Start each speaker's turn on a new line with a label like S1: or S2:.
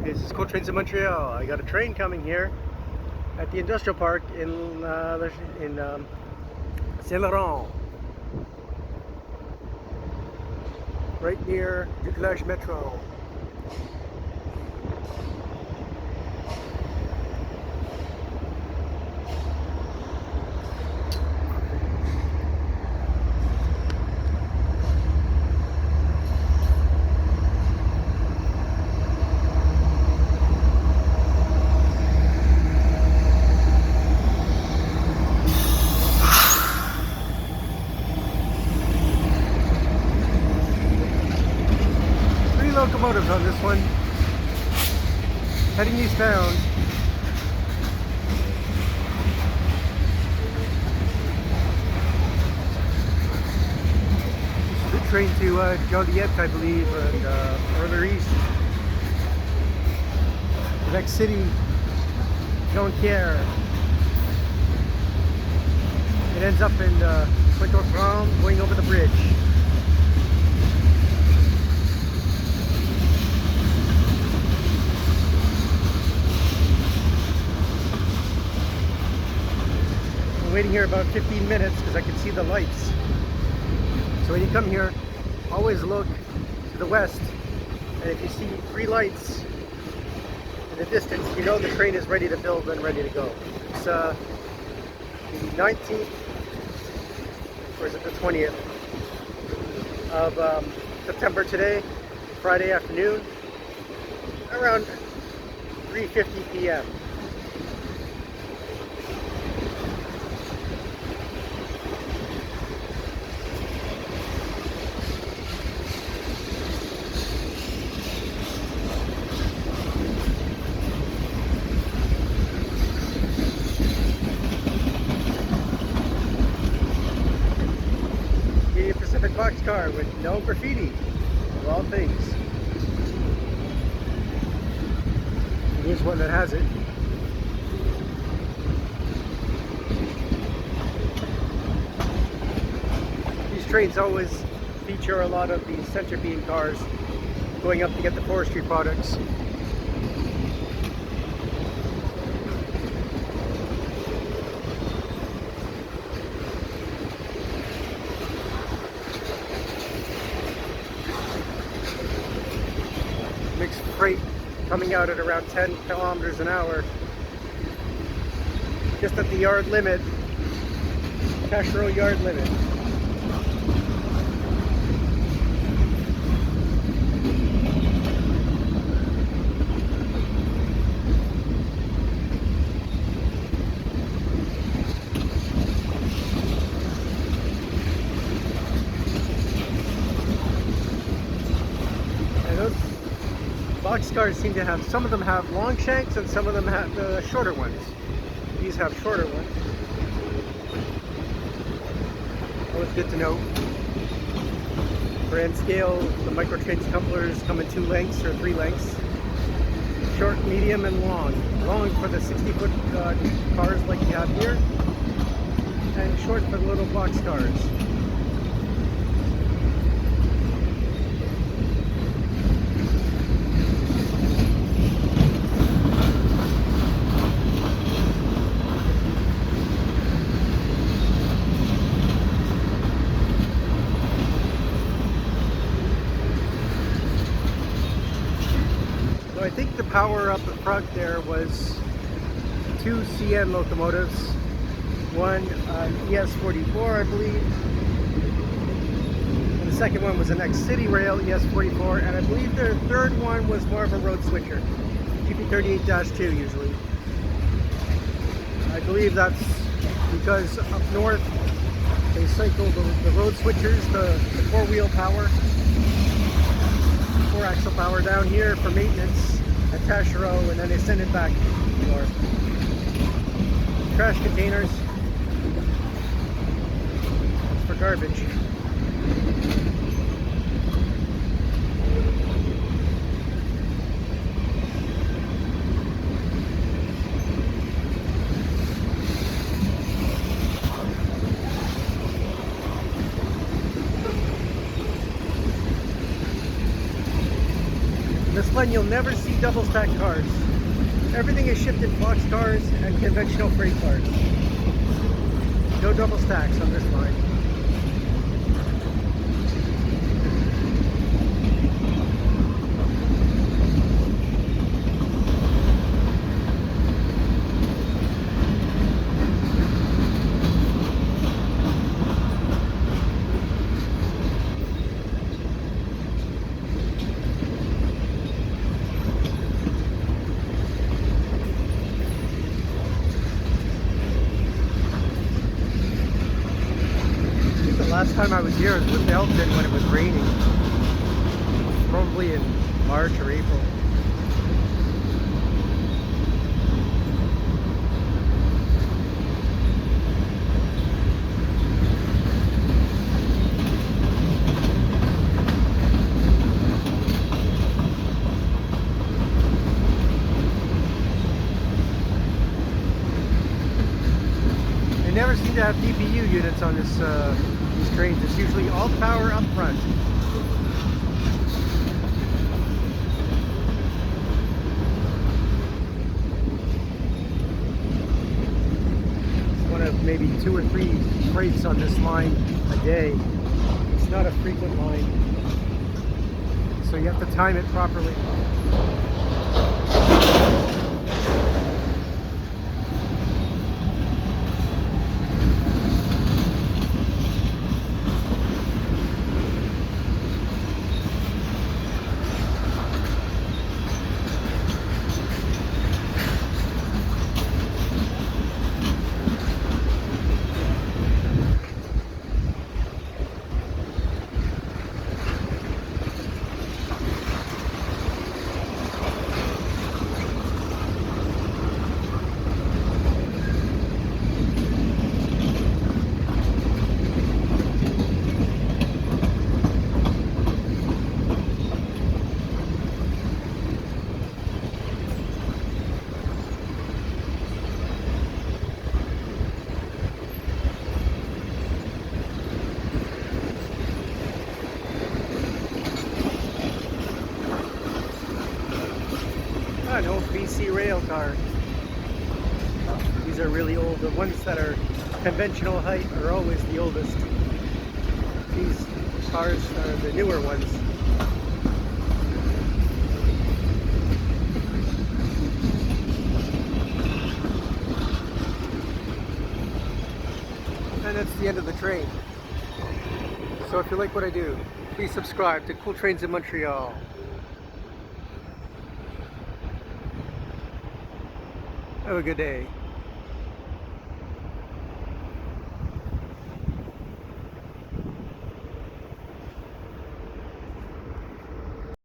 S1: This is Cold Trains in Montreal. I got a train coming here at the industrial park in Saint Laurent, right near Decarie Metro. Locomotives on this one, heading eastbound. The train to Joliet, I believe, and further east. Quebec City, Jonquere. It ends up in Pointe Aux Trembles, going over the bridge. Waiting here about 15 minutes because I can see the lights. So when you come here, always look to the west, and if you see 3 lights in the distance, you know the train is ready to build and ready to go. It's the 19th, or is it the 20th of September today, Friday afternoon, around 3:50 p.m. Boxcar with no graffiti, of all things. Here's one that has it. These trains always feature a lot of the center beam cars going up to get the forestry products. Mixed freight coming out at around 10 kilometers an hour, just at the yard limit, Taschereau Yard limit. Boxcars seem to have, some of them have long shanks and some of them have shorter ones. These have shorter ones. Always good to know. Brand scale, the micro trains couplers come in 2 lengths or 3 lengths. Short, medium, and long. Long for the 60-foot cars like you have here, and short for the little boxcars. I think the power up the front there was 2 CN locomotives, one ES44 I believe, and the second one was an Citirail ES44, and I believe the third one was more of a road switcher, GP38-2w usually. I believe that's because up north they cycle the road switchers, the 4-wheel power, 4-axle power down here for maintenance at Taschereau, and then they send it back north. Trash containers for garbage. In this line, you'll never see double stacked cars. Everything is shipped in boxcars and conventional freight cars. No double stacks on this line. Last time I was here was with Elton when it was raining. Probably in March or April. They never seem to have DPU units on this these trains. It's usually all power up front. It's one of maybe 2 or 3 freights on this line a day. It's not a frequent line, so you have to time it properly. An old BC rail car. These are really old. The ones that are conventional height are always the oldest. These cars are the newer ones. And that's the end of the train. So if you like what I do, please subscribe to Cool Trains in Montreal. Have a good day.